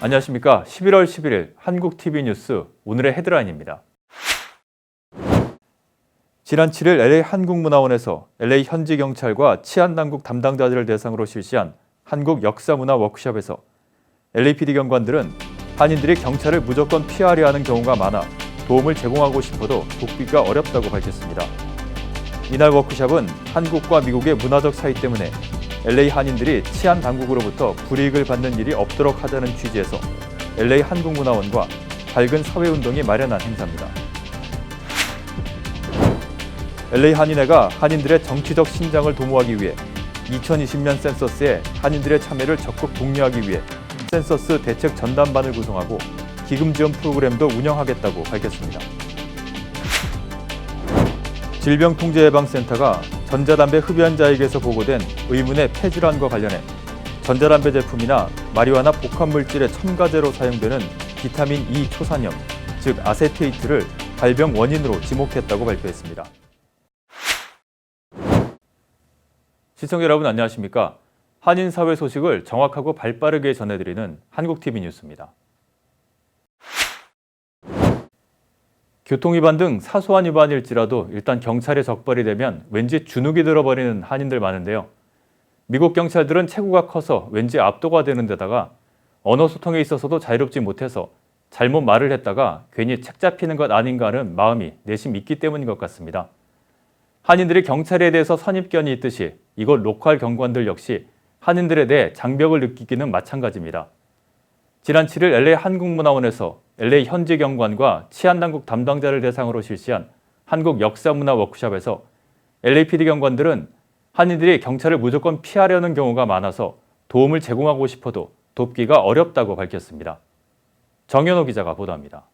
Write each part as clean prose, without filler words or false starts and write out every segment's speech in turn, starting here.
안녕하십니까. 11월 11일 한국TV 뉴스 오늘의 헤드라인입니다. 지난 7일 LA 한국문화원에서 LA 현지 경찰과 치안당국 담당자들을 대상으로 실시한 한국 역사문화 워크숍에서 LAPD 경관들은 한인들이 경찰을 무조건 피하려 하는 경우가 많아 도움을 제공하고 싶어도 돕기가 어렵다고 밝혔습니다. 이날 워크숍은 한국과 미국의 문화적 차이 때문에 LA 한인들이 치안 당국으로부터 불이익을 받는 일이 없도록 하자는 취지에서 LA 한국문화원과 밝은 사회운동이 마련한 행사입니다. LA 한인회가 한인들의 정치적 신장을 도모하기 위해 2020년 센서스에 한인들의 참여를 적극 독려하기 위해 센서스 대책 전담반을 구성하고 기금 지원 프로그램도 운영하겠다고 밝혔습니다. 질병통제예방센터가 전자담배 흡연자에게서 보고된 의문의 폐질환과 관련해 전자담배 제품이나 마리화나 복합물질의 첨가제로 사용되는 비타민 E 초산염, 즉 아세테이트를 발병 원인으로 지목했다고 발표했습니다. 시청자 여러분 안녕하십니까? 한인 사회 소식을 정확하고 발빠르게 전해드리는 한국TV 뉴스입니다. 교통위반 등 사소한 위반일지라도 일단 경찰에 적발이 되면 왠지 주눅이 들어버리는 한인들 많은데요. 미국 경찰들은 체구가 커서 왠지 압도가 되는 데다가 언어 소통에 있어서도 자유롭지 못해서 잘못 말을 했다가 괜히 책 잡히는 것 아닌가 하는 마음이 내심 있기 때문인 것 같습니다. 한인들이 경찰에 대해서 선입견이 있듯이 이곳 로컬 경관들 역시 한인들에 대해 장벽을 느끼기는 마찬가지입니다. 지난 7일 LA 한국문화원에서 LA 현지 경관과 치안당국 담당자를 대상으로 실시한 한국 역사문화 워크숍에서 LAPD 경관들은 한인들이 경찰을 무조건 피하려는 경우가 많아서 도움을 제공하고 싶어도 돕기가 어렵다고 밝혔습니다. 정현호 기자가 보도합니다.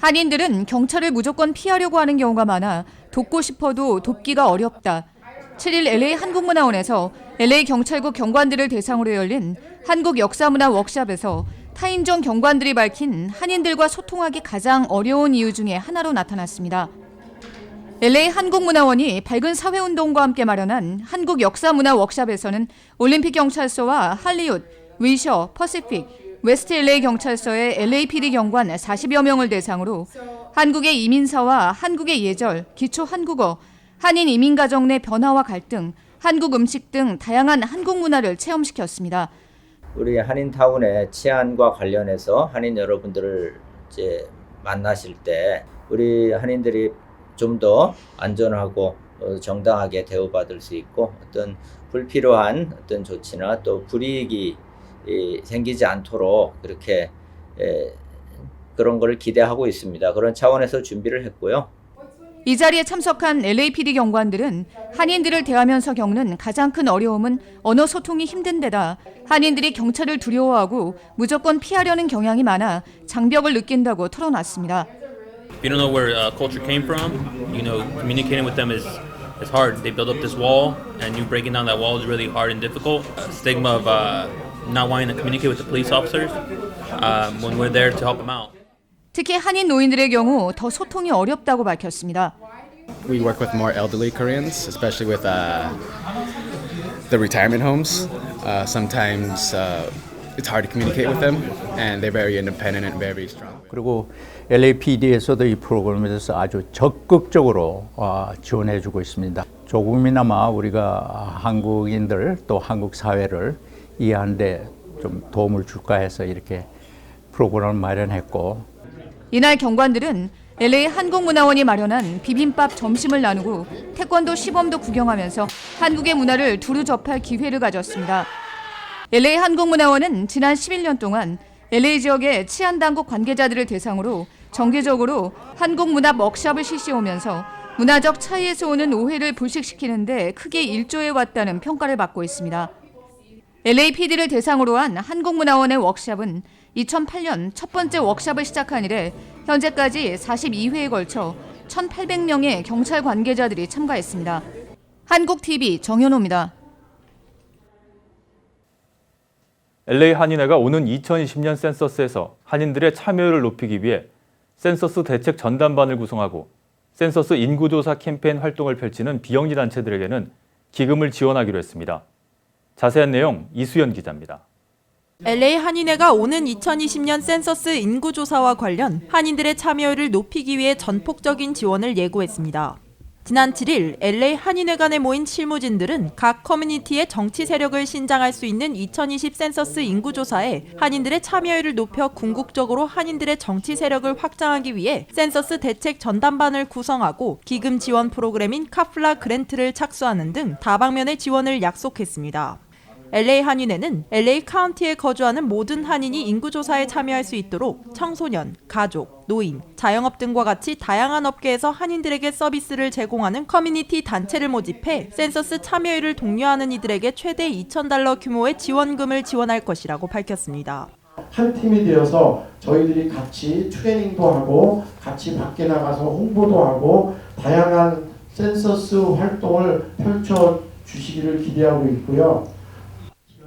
한인들은 경찰을 무조건 피하려고 하는 경우가 많아 돕고 싶어도 돕기가 어렵다. 7일 LA 한국문화원에서 LA 경찰국 경관들을 대상으로 열린 한국 역사문화 워크숍에서 타인정 경관들이 밝힌 한인들과 소통하기 가장 어려운 이유 중에 하나로 나타났습니다. LA 한국문화원이 밝은 사회운동과 함께 마련한 한국 역사문화 워크숍에서는 올림픽 경찰서와 할리우드, 위셔, 퍼시픽, 웨스트 LA 경찰서의 LAPD 경관 40여 명을 대상으로 한국의 이민사와 한국의 예절, 기초 한국어, 한인 이민 가정 내 변화와 갈등, 한국 음식 등 다양한 한국 문화를 체험시켰습니다. 우리 한인타운의 치안과 관련해서 한인 여러분들을 이제 만나실 때 우리 한인들이 좀 더 안전하고 정당하게 대우받을 수 있고 어떤 불필요한 어떤 조치나 또 불이익이 생기지 않도록 그렇게 그런 걸 기대하고 있습니다. 그런 차원에서 준비를 했고요. 이 자리에 참석한 LAPD 경관들은 한인들을 대하면서 겪는 가장 큰 어려움은 언어 소통이 힘든 데다 한인들이 경찰을 두려워하고 무조건 피하려는 경향이 많아 장벽을 느낀다고 털어놨습니다. If you don't know where culture came from, communicating with them is hard. They build up this wall, and you breaking down that wall is really hard and difficult. Stigma of not wanting to communicate with the police officers when we're there to help them out. 특히 한인 노인들의 경우 더 소통이 어렵다고 밝혔습니다. We work with more elderly Koreans, especially with the retirement homes. Sometimes it's hard to communicate with them, and they're very independent and very strong. 그리고 LAPD에서도 이 프로그램에 대해서 아주 적극적으로 지원해주고 있습니다. 조금이나마 우리가 한국인들 또 한국 사회를 이해하는 데 좀 도움을 줄까 해서 이렇게 프로그램을 마련했고 이날 경관들은 LA 한국문화원이 마련한 비빔밥 점심을 나누고 태권도 시범도 구경하면서 한국의 문화를 두루 접할 기회를 가졌습니다. LA 한국문화원은 지난 11년 동안 LA 지역의 치안당국 관계자들을 대상으로 정기적으로 한국 문화 워크숍을 실시하면서 문화적 차이에서 오는 오해를 불식시키는 데 크게 일조해왔다는 평가를 받고 있습니다. LAPD를 대상으로 한 한국문화원의 워크숍은 2008년 첫 번째 워크숍을 시작한 이래 현재까지 42회에 걸쳐 1,800명의 경찰 관계자들이 참가했습니다. 한국TV 정현호입니다. LA 한인회가 오는 2020년 센서스에서 한인들의 참여율을 높이기 위해 센서스 대책 전담반을 구성하고 센서스 인구조사 캠페인 활동을 펼치는 비영리 단체들에게는 기금을 지원하기로 했습니다. 자세한 내용 이수연 기자입니다. LA 한인회가 오는 2020년 센서스 인구조사와 관련 한인들의 참여율을 높이기 위해 전폭적인 지원을 예고했습니다. 지난 7일 LA 한인회 간에 모인 실무진들은 각 커뮤니티의 정치 세력을 신장할 수 있는 2020 센서스 인구조사에 한인들의 참여율을 높여 궁극적으로 한인들의 정치 세력을 확장하기 위해 센서스 대책 전담반을 구성하고 기금 지원 프로그램인 카플라 그랜트를 착수하는 등 다방면의 지원을 약속했습니다. LA 한인회는 LA 카운티에 거주하는 모든 한인이 인구조사에 참여할 수 있도록 청소년, 가족, 노인, 자영업 등과 같이 다양한 업계에서 한인들에게 서비스를 제공하는 커뮤니티 단체를 모집해 센서스 참여율을 독려하는 이들에게 최대 $2,000 규모의 지원금을 지원할 것이라고 밝혔습니다. 한 팀이 되어서 저희들이 같이 트레이닝도 하고 같이 밖에 나가서 홍보도 하고 다양한 센서스 활동을 펼쳐 주시기를 기대하고 있고요.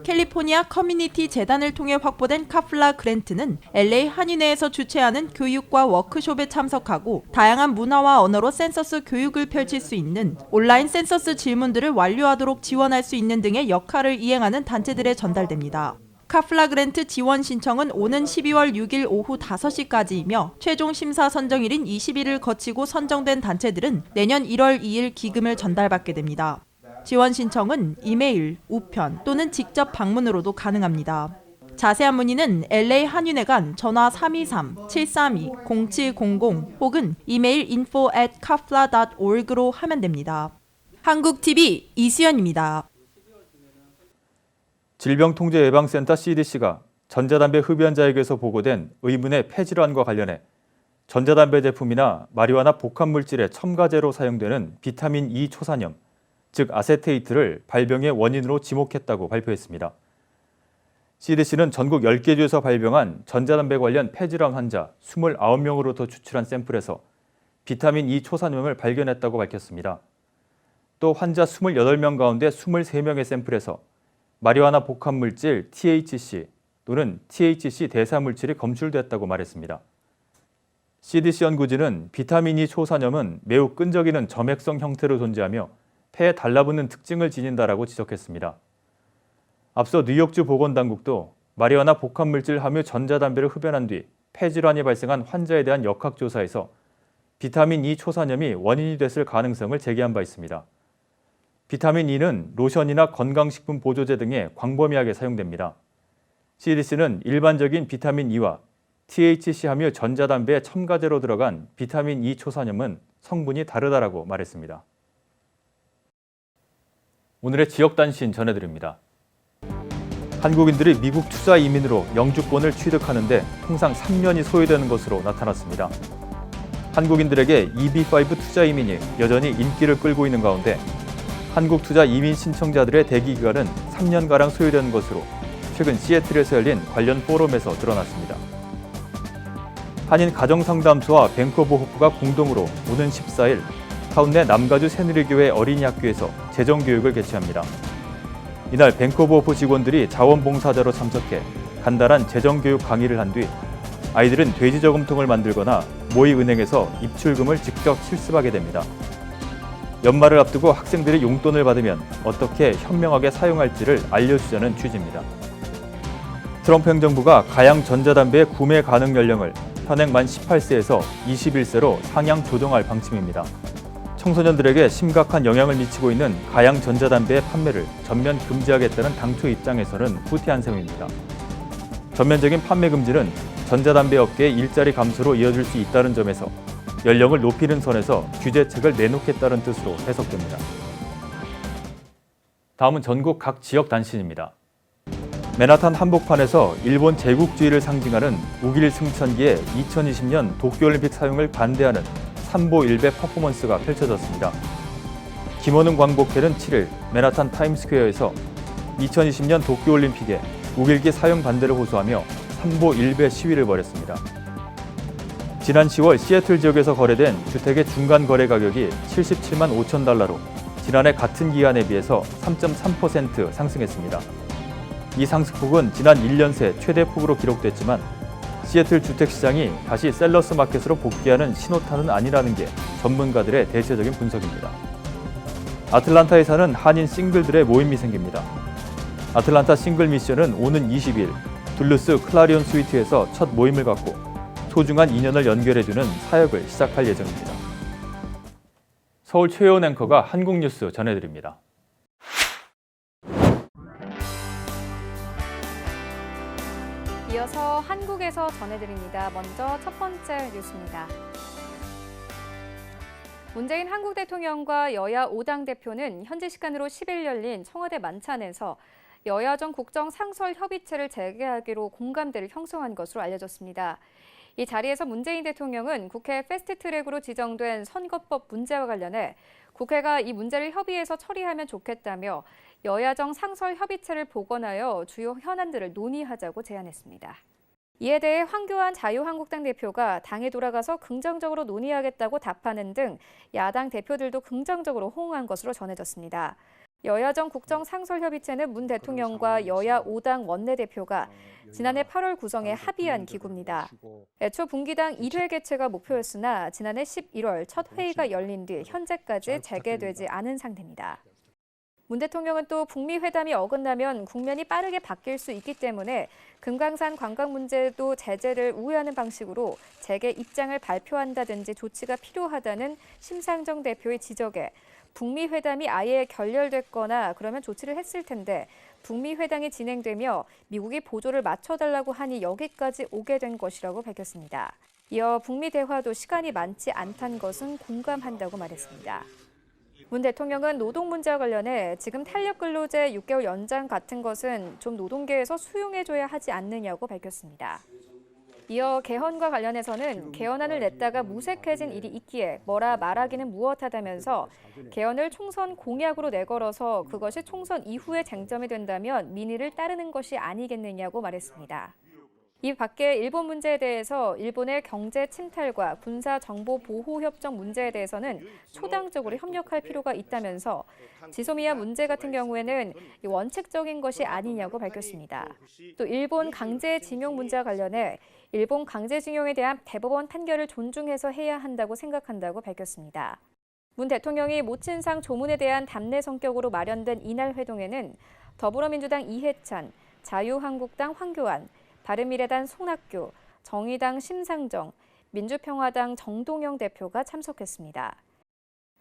캘리포니아 커뮤니티 재단을 통해 확보된 카플라 그랜트는 LA 한인회에서 주최하는 교육과 워크숍에 참석하고 다양한 문화와 언어로 센서스 교육을 펼칠 수 있는 온라인 센서스 질문들을 완료하도록 지원할 수 있는 등의 역할을 이행하는 단체들에 전달됩니다. 카플라 그랜트 지원 신청은 오는 12월 6일 오후 5시까지이며 최종 심사 선정일인 20일을 거치고 선정된 단체들은 내년 1월 2일 기금을 전달받게 됩니다. 지원 신청은 이메일, 우편 또는 직접 방문으로도 가능합니다. 자세한 문의는 LA 한인회 간 전화 323-732-0700 혹은 이메일 info@kafla.org로 하면 됩니다. 한국TV 이수연입니다. 질병통제예방센터 CDC가 전자담배 흡연자에게서 보고된 의문의 폐질환과 관련해 전자담배 제품이나 마리화나 복합물질의 첨가제로 사용되는 비타민 E 초산염, 즉 아세테이트를 발병의 원인으로 지목했다고 발표했습니다. CDC는 전국 10개 주에서 발병한 전자담배 관련 폐질환 환자 29명으로부터 추출한 샘플에서 비타민 E 초산염을 발견했다고 밝혔습니다. 또 환자 28명 가운데 23명의 샘플에서 마리화나 복합물질 THC 또는 THC 대사물질이 검출됐다고 말했습니다. CDC 연구진은 비타민 E 초산염은 매우 끈적이는 점액성 형태로 존재하며 폐에 달라붙는 특징을 지닌다라고 지적했습니다. 앞서 뉴욕주 보건당국도 마리화나 복합물질 함유 전자담배를 흡연한 뒤 폐질환이 발생한 환자에 대한 역학조사에서 비타민 E 초산염이 원인이 됐을 가능성을 제기한 바 있습니다. 비타민 E는 로션이나 건강식품 보조제 등에 광범위하게 사용됩니다. CDC는 일반적인 비타민 E와 THC 함유 전자담배의 첨가제로 들어간 비타민 E 초산염은 성분이 다르다라고 말했습니다. 오늘의 지역 단신 전해드립니다. 한국인들이 미국 투자 이민으로 영주권을 취득하는데 통상 3년이 소요되는 것으로 나타났습니다. 한국인들에게 EB5 투자 이민이 여전히 인기를 끌고 있는 가운데 한국 투자 이민 신청자들의 대기 기간은 3년가량 소요되는 것으로 최근 시애틀에서 열린 관련 포럼에서 드러났습니다. 한인 가정상담소와 뱅크 오브 호프가 공동으로 오는 14일 타운내 남가주 새누리교회 어린이 학교에서 재정교육을 개최합니다. 이날 뱅크 오브 호프 직원들이 자원봉사자로 참석해 간단한 재정교육 강의를 한 뒤 아이들은 돼지저금통을 만들거나 모의 은행에서 입출금을 직접 실습하게 됩니다. 연말을 앞두고 학생들이 용돈을 받으면 어떻게 현명하게 사용할지를 알려주자는 취지입니다. 트럼프 행정부가 가양 전자담배의 구매 가능 연령을 현행 만 18세에서 21세로 상향 조정할 방침입니다. 청소년들에게 심각한 영향을 미치고 있는 가양 전자담배의 판매를 전면 금지하겠다는 당초 입장에서는 후퇴한 셈입니다. 전면적인 판매 금지는 전자담배 업계의 일자리 감소로 이어질 수 있다는 점에서 연령을 높이는 선에서 규제책을 내놓겠다는 뜻으로 해석됩니다. 다음은 전국 각 지역 단신입니다. 맨하탄 한복판에서 일본 제국주의를 상징하는 우길 승천기의 2020년 도쿄올림픽 사용을 반대하는 삼보 일배 퍼포먼스가 펼쳐졌습니다. 김원웅 광복회는 7일 맨하탄 타임스퀘어에서 2020년 도쿄올림픽에 우길기 사용 반대를 호소하며 삼보 일배 시위를 벌였습니다. 지난 10월 시애틀 지역에서 거래된 주택의 중간 거래 가격이 $77만 5천 지난해 같은 기간에 비해서 3.3% 상승했습니다. 이 상승폭은 지난 1년 새 최대 폭으로 기록됐지만 시애틀 주택시장이 다시 셀러스 마켓으로 복귀하는 신호탄은 아니라는 게 전문가들의 대체적인 분석입니다. 아틀란타에 사는 한인 싱글들의 모임이 생깁니다. 아틀란타 싱글 미션은 오는 20일 둘루스 클라리온 스위트에서 첫 모임을 갖고 소중한 인연을 연결해주는 사역을 시작할 예정입니다. 서울 최효은 앵커가 한국 뉴스 전해드립니다. 이어서 한국에서 전해드립니다. 먼저 첫 번째 뉴스입니다. 문재인 한국 대통령과 여야 5당 대표는 현지 시간으로 10일 열린 청와대 만찬에서 여야정 국정 상설 협의체를 재개하기로 공감대를 형성한 것으로 알려졌습니다. 이 자리에서 문재인 대통령은 국회 패스트트랙으로 지정된 선거법 문제와 관련해 국회가 이 문제를 협의해서 처리하면 좋겠다며 여야정 상설 협의체를 복원하여 주요 현안들을 논의하자고 제안했습니다. 이에 대해 황교안 자유한국당 대표가 당에 돌아가서 긍정적으로 논의하겠다고 답하는 등 야당 대표들도 긍정적으로 호응한 것으로 전해졌습니다. 여야정 국정 상설협의체는 문 대통령과 여야 5당 원내대표가 지난해 8월 구성에 합의한 기구입니다. 애초 분기당 1회 개최가 목표였으나 지난해 11월 첫 회의가 열린 뒤 현재까지 재개되지 않은 상태입니다. 문 대통령은 또 북미 회담이 어긋나면 국면이 빠르게 바뀔 수 있기 때문에 금강산 관광 문제도 제재를 우회하는 방식으로 재개 입장을 발표한다든지 조치가 필요하다는 심상정 대표의 지적에 북미 회담이 아예 결렬됐거나 그러면 조치를 했을 텐데 북미 회담이 진행되며 미국이 보조를 맞춰달라고 하니 여기까지 오게 된 것이라고 밝혔습니다. 이어 북미 대화도 시간이 많지 않다는 것은 공감한다고 말했습니다. 문 대통령은 노동 문제와 관련해 지금 탄력근로제 6개월 연장 같은 것은 좀 노동계에서 수용해줘야 하지 않느냐고 밝혔습니다. 이어 개헌과 관련해서는 개헌안을 냈다가 무색해진 일이 있기에 뭐라 말하기는 무엇하다면서 개헌을 총선 공약으로 내걸어서 그것이 총선 이후에 쟁점이 된다면 민의를 따르는 것이 아니겠느냐고 말했습니다. 이 밖에 일본 문제에 대해서 일본의 경제 침탈과 군사 정보 보호 협정 문제에 대해서는 초당적으로 협력할 필요가 있다면서 지소미아 문제 같은 경우에는 원칙적인 것이 아니냐고 밝혔습니다. 또 일본 강제징용 문제와 관련해 일본 강제징용에 대한 대법원 판결을 존중해서 해야 한다고 생각한다고 밝혔습니다. 문 대통령이 모친상 조문에 대한 답례 성격으로 마련된 이날 회동에는 더불어민주당 이해찬, 자유한국당 황교안, 바른미래당 손학규, 정의당 심상정, 민주평화당 정동영 대표가 참석했습니다.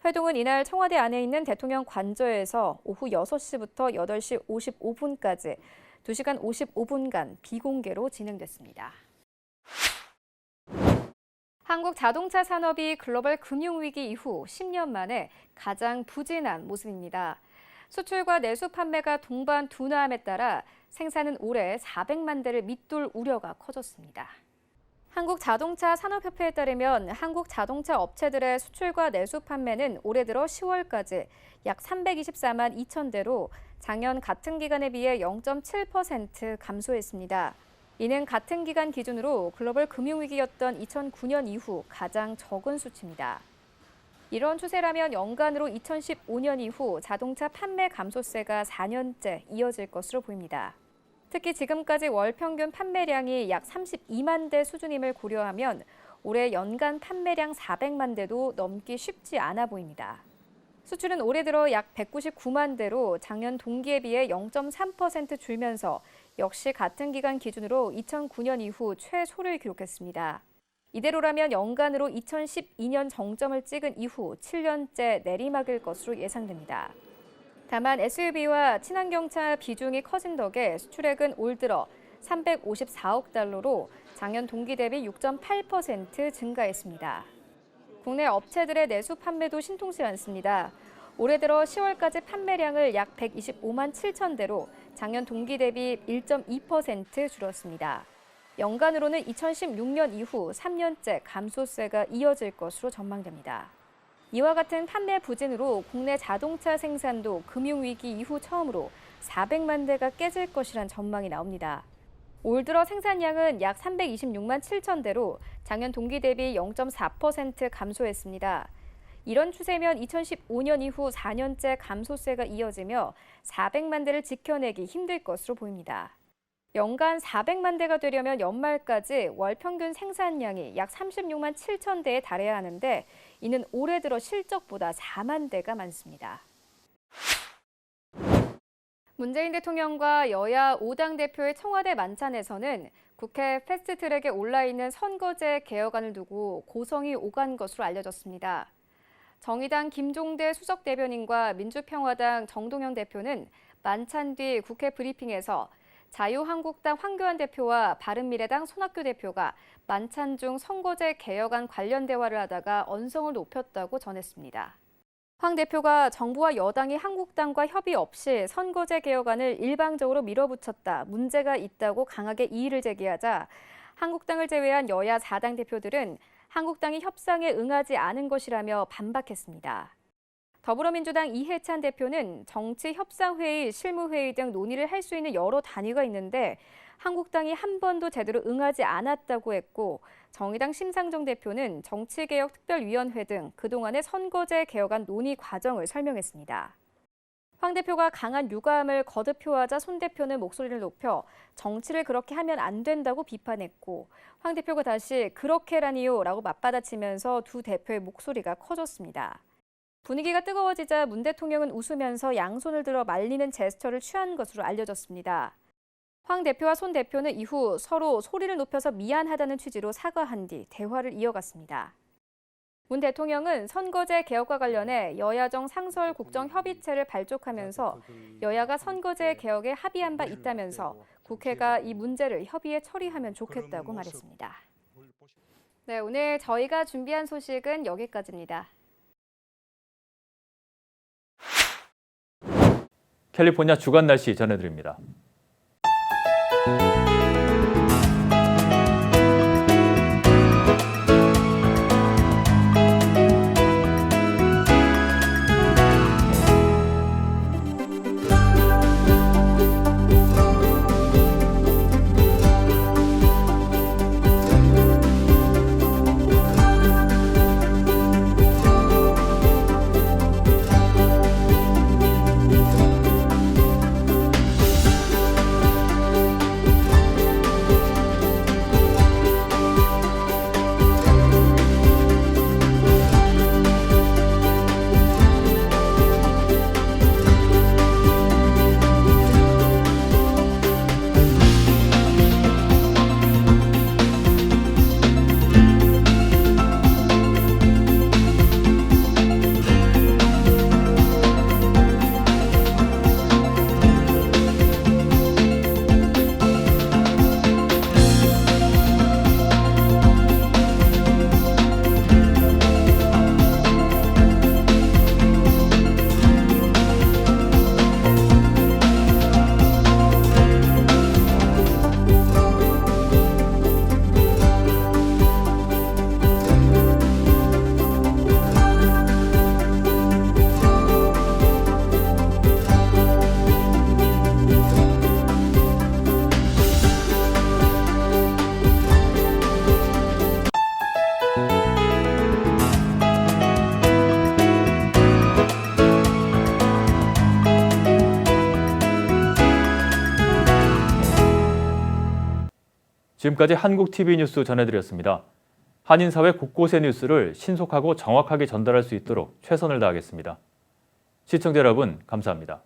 회동은 이날 청와대 안에 있는 대통령 관저에서 오후 6시부터 8시 55분까지 2시간 55분간 비공개로 진행됐습니다. 한국 자동차 산업이 글로벌 금융위기 이후 10년 만에 가장 부진한 모습입니다. 수출과 내수 판매가 동반 둔화함에 따라 생산은 올해 400만 대를 밑돌 우려가 커졌습니다. 한국자동차 산업협회에 따르면 한국 자동차 업체들의 수출과 내수 판매는 올해 들어 10월까지 약 324만 2천 대로 작년 같은 기간에 비해 0.7% 감소했습니다. 이는 같은 기간 기준으로 글로벌 금융위기였던 2009년 이후 가장 적은 수치입니다. 이런 추세라면 연간으로 2015년 이후 자동차 판매 감소세가 4년째 이어질 것으로 보입니다. 특히 지금까지 월 평균 판매량이 약 32만 대 수준임을 고려하면 올해 연간 판매량 400만 대도 넘기 쉽지 않아 보입니다. 수출은 올해 들어 약 199만 대로 작년 동기에 비해 0.3% 줄면서 역시 같은 기간 기준으로 2009년 이후 최소를 기록했습니다. 이대로라면 연간으로 2012년 정점을 찍은 이후 7년째 내리막일 것으로 예상됩니다. 다만 SUV와 친환경차 비중이 커진 덕에 수출액은 올 들어 354억 달러로 작년 동기 대비 6.8% 증가했습니다. 국내 업체들의 내수 판매도 신통치 않습니다. 올해 들어 10월까지 판매량을 약 125만 7천 대로 작년 동기 대비 1.2% 줄었습니다. 연간으로는 2016년 이후 3년째 감소세가 이어질 것으로 전망됩니다. 이와 같은 판매 부진으로 국내 자동차 생산도 금융위기 이후 처음으로 400만 대가 깨질 것이란 전망이 나옵니다. 올 들어 생산량은 약 326만 7천 대로 작년 동기 대비 0.4% 감소했습니다. 이런 추세면 2015년 이후 4년째 감소세가 이어지며 400만 대를 지켜내기 힘들 것으로 보입니다. 연간 400만 대가 되려면 연말까지 월 평균 생산량이 약 36만 7천 대에 달해야 하는데 이는 올해 들어 실적보다 4만 대가 많습니다. 문재인 대통령과 여야 5당 대표의 청와대 만찬에서는 국회 패스트트랙에 올라있는 선거제 개혁안을 두고 고성이 오간 것으로 알려졌습니다. 정의당 김종대 수석대변인과 민주평화당 정동영 대표는 만찬 뒤 국회 브리핑에서 자유한국당 황교안 대표와 바른미래당 손학규 대표가 만찬 중 선거제 개혁안 관련 대화를 하다가 언성을 높였다고 전했습니다. 황 대표가 정부와 여당이 한국당과 협의 없이 선거제 개혁안을 일방적으로 밀어붙였다, 문제가 있다고 강하게 이의를 제기하자 한국당을 제외한 여야 4당 대표들은 한국당이 협상에 응하지 않은 것이라며 반박했습니다. 더불어민주당 이해찬 대표는 정치협상회의, 실무회의 등 논의를 할 수 있는 여러 단위가 있는데 한국당이 한 번도 제대로 응하지 않았다고 했고, 정의당 심상정 대표는 정치개혁특별위원회 등 그동안의 선거제 개혁안 논의 과정을 설명했습니다. 황 대표가 강한 유감을 거듭 표하자 손 대표는 목소리를 높여 정치를 그렇게 하면 안 된다고 비판했고, 황 대표가 다시 그렇게라니요 라고 맞받아치면서 두 대표의 목소리가 커졌습니다. 분위기가 뜨거워지자 문 대통령은 웃으면서 양손을 들어 말리는 제스처를 취한 것으로 알려졌습니다. 황 대표와 손 대표는 이후 서로 소리를 높여서 미안하다는 취지로 사과한 뒤 대화를 이어갔습니다. 문 대통령은 선거제 개혁과 관련해 여야정 상설 국정협의체를 발족하면서 여야가 선거제 개혁에 합의한 바 있다면서 국회가 이 문제를 협의에 처리하면 좋겠다고 말했습니다. 네, 오늘 저희가 준비한 소식은 여기까지입니다. 캘리포니아 주간 날씨 전해드립니다. 지금까지 한국TV 뉴스 전해드렸습니다. 한인사회 곳곳의 뉴스를 신속하고 정확하게 전달할 수 있도록 최선을 다하겠습니다. 시청자 여러분, 감사합니다.